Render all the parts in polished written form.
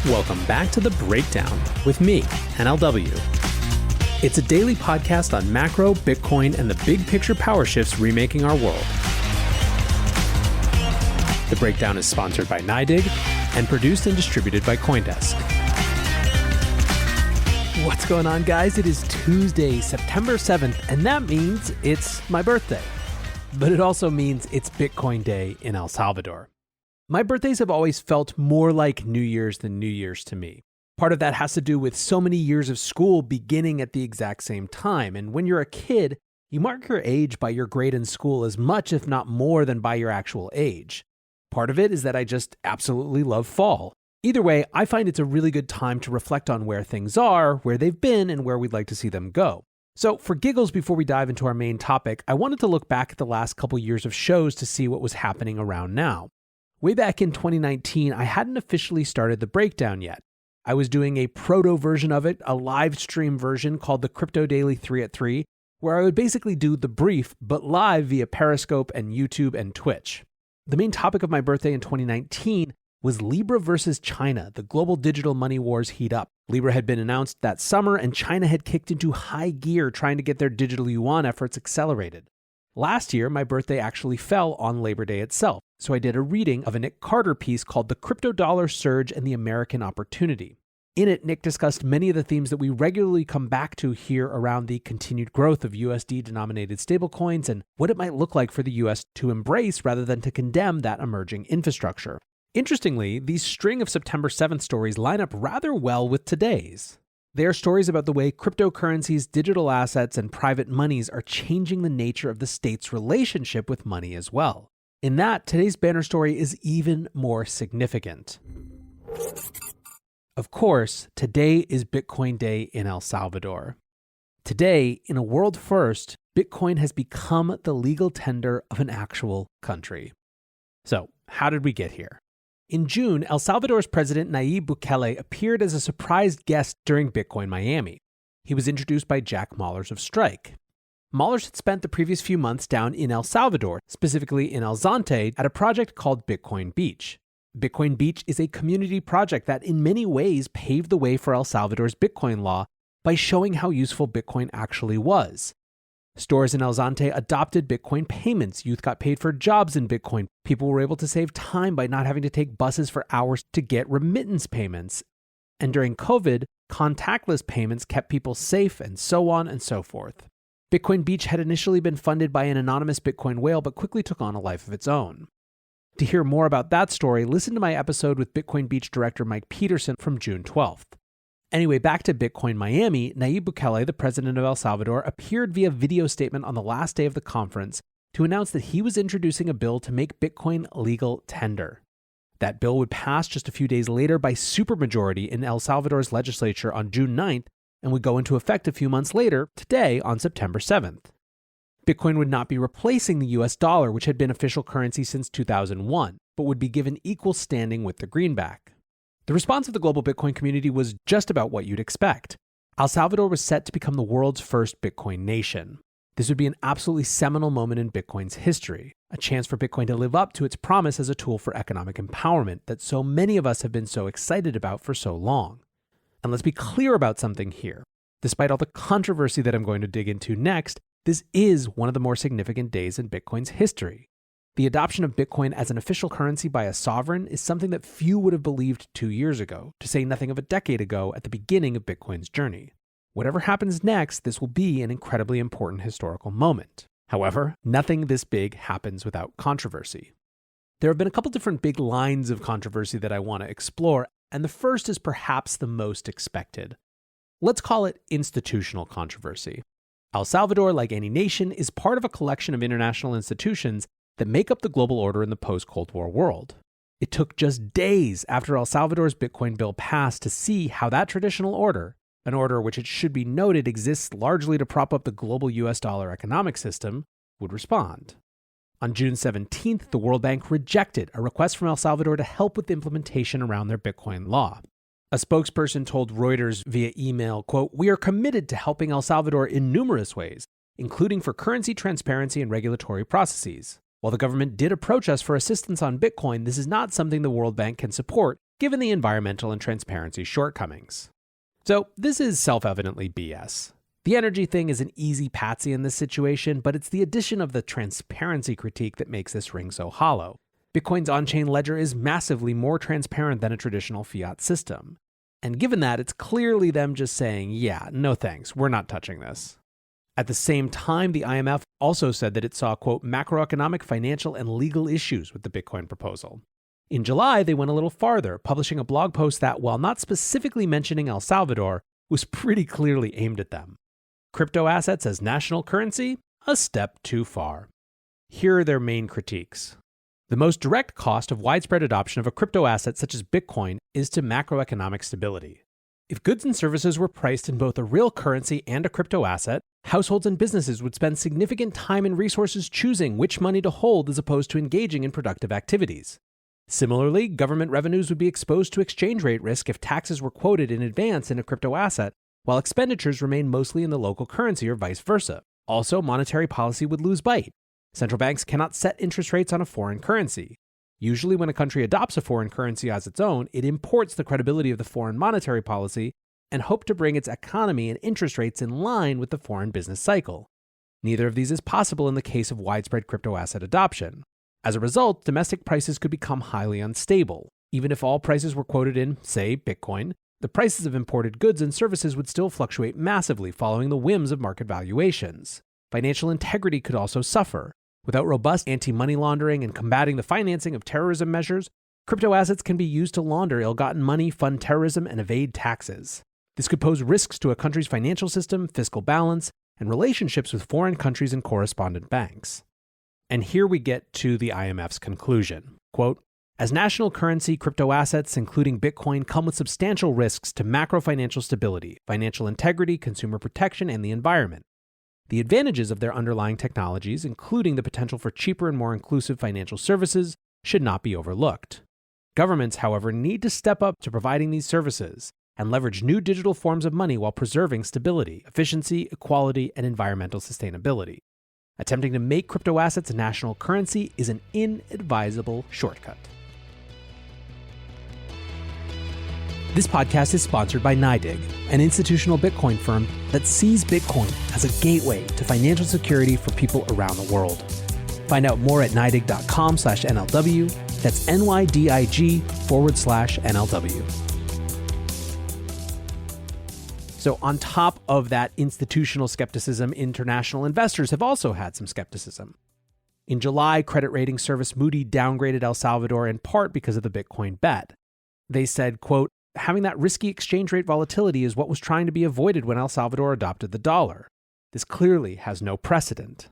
Welcome back to The Breakdown with me, NLW. It's a daily podcast on macro, Bitcoin, and the big picture power shifts remaking our world. The Breakdown is sponsored by NYDIG and produced and distributed by CoinDesk. What's going on, guys? It is Tuesday, September 7th, and that means it's my birthday. But it also means it's Bitcoin Day in El Salvador. My birthdays have always felt more like New Year's than New Year's to me. Part of that has to do with so many years of school beginning at the exact same time. And when you're a kid, you mark your age by your grade in school as much, if not more, than by your actual age. Part of it is that I just absolutely love fall. Either way, I find it's a really good time to reflect on where things are, where they've been, and where we'd like to see them go. So for giggles, before we dive into our main topic, I wanted to look back at the last couple years of shows to see what was happening around now. Way back in 2019, I hadn't officially started The Breakdown yet. I was doing a proto version of it, a live stream version called the Crypto Daily 3 at 3, where I would basically do the brief, but live via Periscope and YouTube and Twitch. The main topic of my birthday in 2019 was Libra versus China, the global digital money wars heat up. Libra had been announced that summer, and China had kicked into high gear trying to get their digital yuan efforts accelerated. Last year, my birthday actually fell on Labor Day itself, so I did a reading of a Nick Carter piece called The Crypto Dollar Surge and the American Opportunity. In it, Nick discussed many of the themes that we regularly come back to here around the continued growth of USD-denominated stablecoins and what it might look like for the US to embrace rather than to condemn that emerging infrastructure. Interestingly, these string of September 7th stories line up rather well with today's. They are stories about the way cryptocurrencies, digital assets, and private monies are changing the nature of the state's relationship with money as well. In that, today's banner story is even more significant. Of course, today is Bitcoin Day in El Salvador. Today, in a world first, Bitcoin has become the legal tender of an actual country. So, how did we get here? In June, El Salvador's president Nayib Bukele appeared as a surprise guest during Bitcoin Miami. He was introduced by Jack Mallers of Strike. Mallers had spent the previous few months down in El Salvador, specifically in El Zonte, at a project called Bitcoin Beach. Bitcoin Beach is a community project that in many ways paved the way for El Salvador's Bitcoin law by showing how useful Bitcoin actually was. Stores in El Zonte adopted Bitcoin payments. Youth got paid for jobs in Bitcoin. People were able to save time by not having to take buses for hours to get remittance payments. And during COVID, contactless payments kept people safe, and so on and so forth. Bitcoin Beach had initially been funded by an anonymous Bitcoin whale, but quickly took on a life of its own. To hear more about that story, listen to my episode with Bitcoin Beach director Mike Peterson from June 12th. Anyway, back to Bitcoin Miami, Nayib Bukele, the president of El Salvador, appeared via video statement on the last day of the conference to announce that he was introducing a bill to make Bitcoin legal tender. That bill would pass just a few days later by supermajority in El Salvador's legislature on June 9th and would go into effect a few months later, today on September 7th. Bitcoin would not be replacing the US dollar, which had been official currency since 2001, but would be given equal standing with the greenback. The response of the global Bitcoin community was just about what you'd expect. El Salvador was set to become the world's first Bitcoin nation. This would be an absolutely seminal moment in Bitcoin's history, a chance for Bitcoin to live up to its promise as a tool for economic empowerment that so many of us have been so excited about for so long. And let's be clear about something here. Despite all the controversy that I'm going to dig into next, this is one of the more significant days in Bitcoin's history. The adoption of Bitcoin as an official currency by a sovereign is something that few would have believed 2 years ago, to say nothing of a decade ago at the beginning of Bitcoin's journey. Whatever happens next, this will be an incredibly important historical moment. However, nothing this big happens without controversy. There have been a couple different big lines of controversy that I want to explore, and the first is perhaps the most expected. Let's call it institutional controversy. El Salvador, like any nation, is part of a collection of international institutions that make up the global order in the post-Cold War world. It took just days after El Salvador's Bitcoin bill passed to see how that traditional order, an order which it should be noted exists largely to prop up the global US dollar economic system, would respond. On June 17th, the World Bank rejected a request from El Salvador to help with the implementation around their Bitcoin law. A spokesperson told Reuters via email, quote, "We are committed to helping El Salvador in numerous ways, including for currency transparency and regulatory processes. While the government did approach us for assistance on Bitcoin, this is not something the World Bank can support given the environmental and transparency shortcomings. So this is self-evidently BS. The energy thing is an easy patsy in this situation, but it's the addition of the transparency critique that makes this ring so hollow. Bitcoin's on-chain ledger is massively more transparent than a traditional fiat system. And given that, it's clearly them just saying, yeah, no thanks, we're not touching this. At the same time, the IMF also said that it saw, quote, macroeconomic, financial, and legal issues with the Bitcoin proposal. In July, they went a little farther, publishing a blog post that, while not specifically mentioning El Salvador, was pretty clearly aimed at them. Crypto assets as national currency? A step too far. Here are their main critiques. The most direct cost of widespread adoption of a crypto asset such as Bitcoin is to macroeconomic stability. If goods and services were priced in both a real currency and a crypto asset, households and businesses would spend significant time and resources choosing which money to hold as opposed to engaging in productive activities. Similarly, government revenues would be exposed to exchange rate risk if taxes were quoted in advance in a crypto asset, while expenditures remain mostly in the local currency or vice versa. Also, monetary policy would lose bite. Central banks cannot set interest rates on a foreign currency. Usually when a country adopts a foreign currency as its own, it imports the credibility of the foreign monetary policy and hopes to bring its economy and interest rates in line with the foreign business cycle. Neither of these is possible in the case of widespread crypto asset adoption. As a result, domestic prices could become highly unstable. Even if all prices were quoted in, say, Bitcoin, the prices of imported goods and services would still fluctuate massively following the whims of market valuations. Financial integrity could also suffer. Without robust anti-money laundering and combating the financing of terrorism measures, crypto assets can be used to launder ill-gotten money, fund terrorism, and evade taxes. This could pose risks to a country's financial system, fiscal balance, and relationships with foreign countries and correspondent banks. And here we get to the IMF's conclusion. Quote, as national currency, crypto assets, including Bitcoin, come with substantial risks to macro-financial stability, financial integrity, consumer protection, and the environment. The advantages of their underlying technologies, including the potential for cheaper and more inclusive financial services, should not be overlooked. Governments, however, need to step up to providing these services and leverage new digital forms of money while preserving stability, efficiency, equality, and environmental sustainability. Attempting to make crypto assets a national currency is an inadvisable shortcut. This podcast is sponsored by NYDIG, an institutional Bitcoin firm that sees Bitcoin as a gateway to financial security for people around the world. Find out more at NYDIG.com/NLW. That's NYDIG/NLW. So on top of that institutional skepticism, international investors have also had some skepticism. In July, credit rating service Moody downgraded El Salvador in part because of the Bitcoin bet. They said, quote, having that risky exchange rate volatility is what was trying to be avoided when El Salvador adopted the dollar. This clearly has no precedent.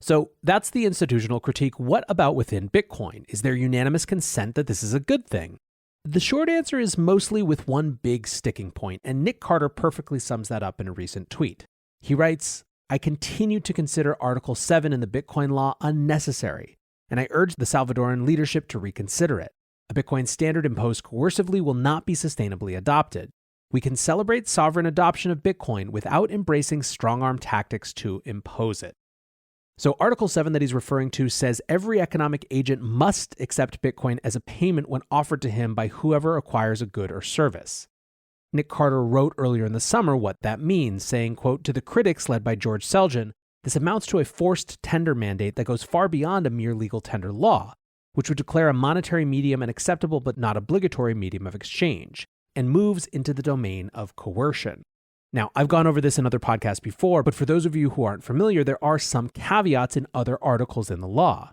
So that's the institutional critique. What about within Bitcoin? Is there unanimous consent that this is a good thing? The short answer is mostly with one big sticking point, and Nick Carter perfectly sums that up in a recent tweet. He writes, I continue to consider Article 7 in the Bitcoin law unnecessary, and I urge the Salvadoran leadership to reconsider it. A Bitcoin standard imposed coercively will not be sustainably adopted. We can celebrate sovereign adoption of Bitcoin without embracing strong-arm tactics to impose it. So Article 7 that he's referring to says every economic agent must accept Bitcoin as a payment when offered to him by whoever acquires a good or service. Nick Carter wrote earlier in the summer what that means, saying, quote, to the critics led by George Selgin, this amounts to a forced tender mandate that goes far beyond a mere legal tender law, which would declare a monetary medium an acceptable but not obligatory medium of exchange, and moves into the domain of coercion. Now, I've gone over this in other podcasts before, but for those of you who aren't familiar, there are some caveats in other articles in the law.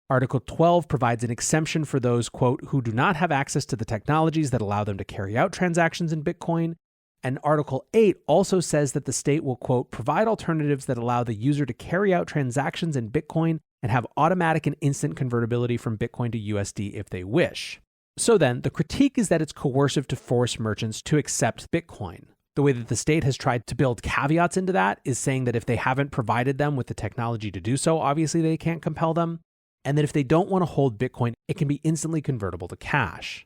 Article 12 provides an exemption for those, quote, who do not have access to the technologies that allow them to carry out transactions in Bitcoin. And Article 8 also says that the state will, quote, provide alternatives that allow the user to carry out transactions in Bitcoin and have automatic and instant convertibility from Bitcoin to USD if they wish. So then, the critique is that it's coercive to force merchants to accept Bitcoin. The way that the state has tried to build caveats into that is saying that if they haven't provided them with the technology to do so, obviously they can't compel them, and that if they don't want to hold Bitcoin, it can be instantly convertible to cash.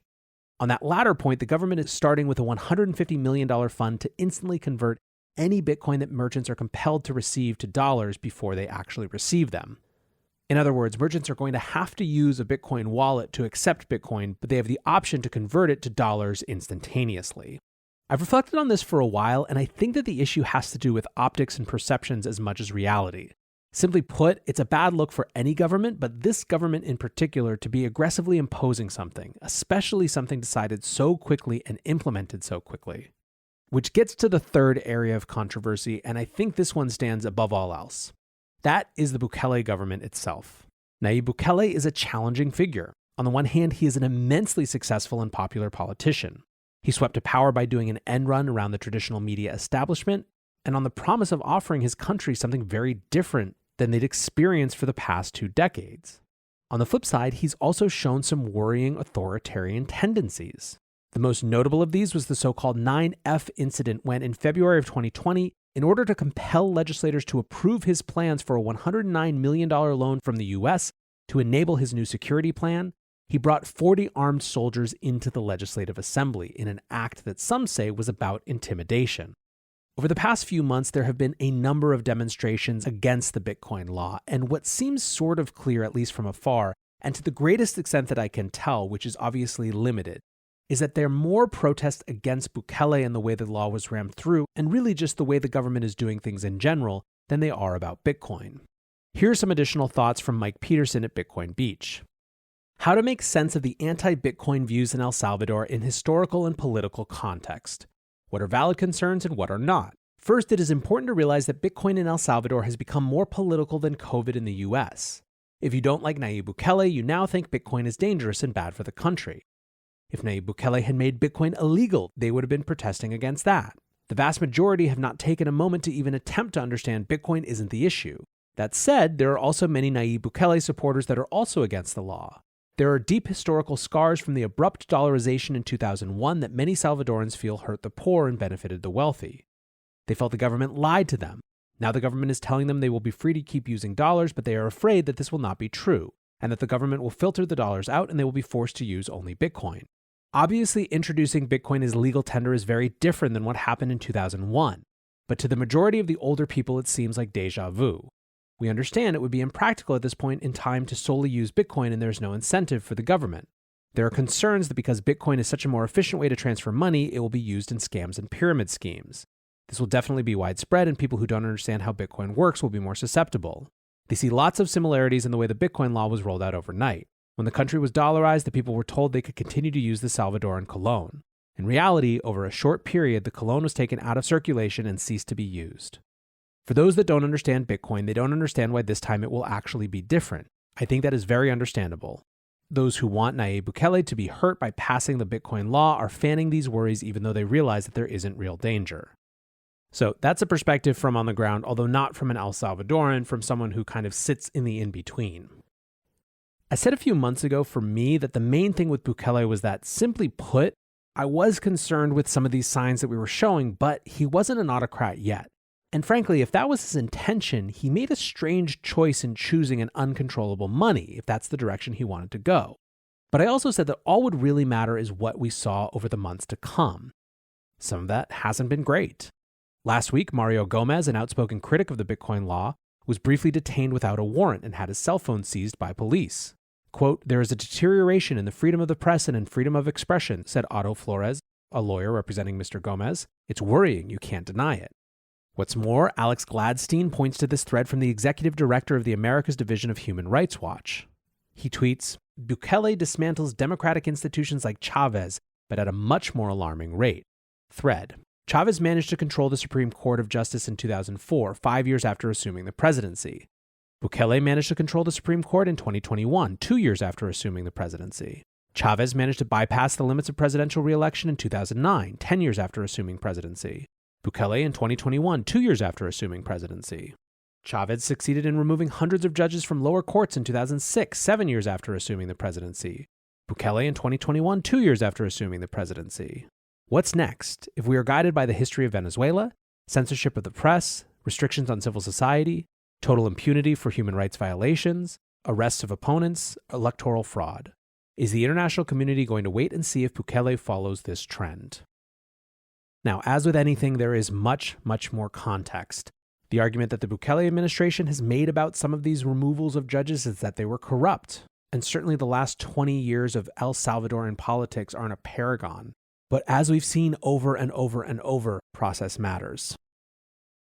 On that latter point, the government is starting with a $150 million fund to instantly convert any Bitcoin that merchants are compelled to receive to dollars before they actually receive them. In other words, merchants are going to have to use a Bitcoin wallet to accept Bitcoin, but they have the option to convert it to dollars instantaneously. I've reflected on this for a while, and I think that the issue has to do with optics and perceptions as much as reality. Simply put, it's a bad look for any government, but this government in particular, to be aggressively imposing something, especially something decided so quickly and implemented so quickly. Which gets to the third area of controversy, and I think this one stands above all else. That is the Bukele government itself. Nayib Bukele is a challenging figure. On the one hand, he is an immensely successful and popular politician. He swept to power by doing an end run around the traditional media establishment, and on the promise of offering his country something very different than they'd experienced for the past 2 decades. On the flip side, he's also shown some worrying authoritarian tendencies. The most notable of these was the so-called 9F incident when, in February of 2020, in order to compel legislators to approve his plans for a $109 million loan from the US to enable his new security plan, he brought 40 armed soldiers into the Legislative Assembly in an act that some say was about intimidation. Over the past few months, there have been a number of demonstrations against the Bitcoin law, and what seems sort of clear, at least from afar, and to the greatest extent that I can tell, which is obviously limited, is that there are more protests against Bukele and the way the law was rammed through, and really just the way the government is doing things in general, than they are about Bitcoin. Here are some additional thoughts from Mike Peterson at Bitcoin Beach. How to make sense of the anti-Bitcoin views in El Salvador in historical and political context. What are valid concerns and what are not? First, it is important to realize that Bitcoin in El Salvador has become more political than COVID in the US. If you don't like Nayib Bukele, you now think Bitcoin is dangerous and bad for the country. If Nayib Bukele had made Bitcoin illegal, they would have been protesting against that. The vast majority have not taken a moment to even attempt to understand Bitcoin isn't the issue. That said, there are also many Nayib Bukele supporters that are also against the law. There are deep historical scars from the abrupt dollarization in 2001 that many Salvadorans feel hurt the poor and benefited the wealthy. They felt the government lied to them. Now the government is telling them they will be free to keep using dollars, but they are afraid that this will not be true, and that the government will filter the dollars out and they will be forced to use only Bitcoin. Obviously, introducing Bitcoin as legal tender is very different than what happened in 2001, but to the majority of the older people it seems like déjà vu. We understand it would be impractical at this point in time to solely use Bitcoin and there's no incentive for the government. There are concerns that because Bitcoin is such a more efficient way to transfer money, it will be used in scams and pyramid schemes. This will definitely be widespread, and people who don't understand how Bitcoin works will be more susceptible. They see lots of similarities in the way the Bitcoin law was rolled out overnight. When the country was dollarized, the people were told they could continue to use the Salvadoran colon. In reality, over a short period, the colon was taken out of circulation and ceased to be used. For those that don't understand Bitcoin, they don't understand why this time it will actually be different. I think that is very understandable. Those who want Nayib Bukele to be hurt by passing the Bitcoin law are fanning these worries even though they realize that there isn't real danger. So that's a perspective from on the ground, although not from an El Salvadoran, from someone who kind of sits in the in-between. I said a few months ago for me that the main thing with Bukele was that, simply put, I was concerned with some of these signs that we were showing, but he wasn't an autocrat yet. And frankly, if that was his intention, he made a strange choice in choosing an uncontrollable money, if that's the direction he wanted to go. But I also said that all would really matter is what we saw over the months to come. Some of that hasn't been great. Last week, Mario Gomez, an outspoken critic of the Bitcoin law, was briefly detained without a warrant and had his cell phone seized by police. Quote, "There is a deterioration in the freedom of the press and in freedom of expression," said Otto Flores, a lawyer representing Mr. Gomez. "It's worrying, you can't deny it." What's more, Alex Gladstein points to this thread from the executive director of the Americas Division of Human Rights Watch. He tweets, "Bukele dismantles democratic institutions like Chavez, but at a much more alarming rate." Thread. Chavez managed to control the Supreme Court of Justice in 2004, 5 years after assuming the presidency. Bukele managed to control the Supreme Court in 2021, 2 years after assuming the presidency. Chavez managed to bypass the limits of presidential re-election in 2009, 10 years after assuming presidency. Bukele in 2021, 2 years after assuming presidency. Chavez succeeded in removing hundreds of judges from lower courts in 2006, 7 years after assuming the presidency. Bukele in 2021, 2 years after assuming the presidency. What's next? If we are guided by the history of Venezuela, censorship of the press, restrictions on civil society, total impunity for human rights violations, arrests of opponents, electoral fraud. Is the international community going to wait and see if Bukele follows this trend? Now, as with anything, there is much, much more context. The argument that the Bukele administration has made about some of these removals of judges is that they were corrupt. And certainly the last 20 years of El Salvadoran politics aren't a paragon. But as we've seen over and over and over, process matters.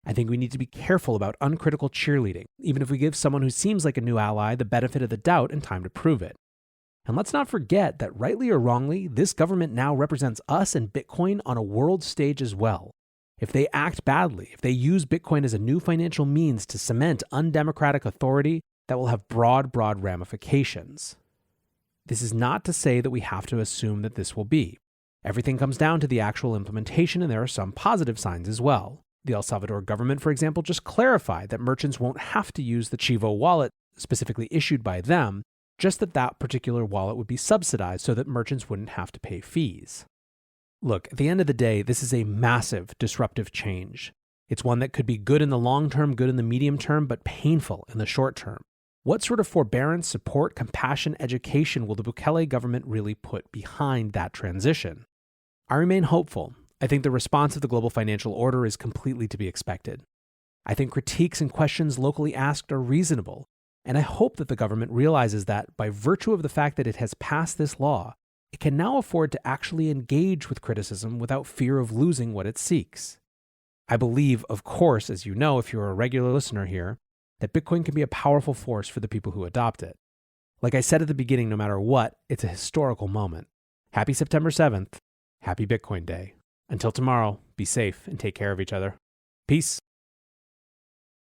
I think we need to be careful about uncritical cheerleading, even if we give someone who seems like a new ally the benefit of the doubt and time to prove it. And let's not forget that rightly or wrongly, this government now represents us and Bitcoin on a world stage as well. If they act badly, if they use Bitcoin as a new financial means to cement undemocratic authority, that will have broad ramifications. This is not to say that we have to assume that this will be. Everything comes down to the actual implementation, and there are some positive signs as well. The El Salvador government, for example, just clarified that merchants won't have to use the Chivo wallet specifically issued by them, just that particular wallet would be subsidized so that merchants wouldn't have to pay fees. Look, at the end of the day, this is a massive disruptive change. It's one that could be good in the long term, good in the medium term, but painful in the short term. What sort of forbearance, support, compassion, education will the Bukele government really put behind that transition? I remain hopeful. I think the response of the global financial order is completely to be expected. I think critiques and questions locally asked are reasonable, and I hope that the government realizes that by virtue of the fact that it has passed this law, it can now afford to actually engage with criticism without fear of losing what it seeks. I believe, of course, as you know if you're a regular listener here, that Bitcoin can be a powerful force for the people who adopt it. Like I said at the beginning, no matter what, it's a historical moment. Happy September 7th. Happy Bitcoin Day. Until tomorrow, be safe and take care of each other. Peace.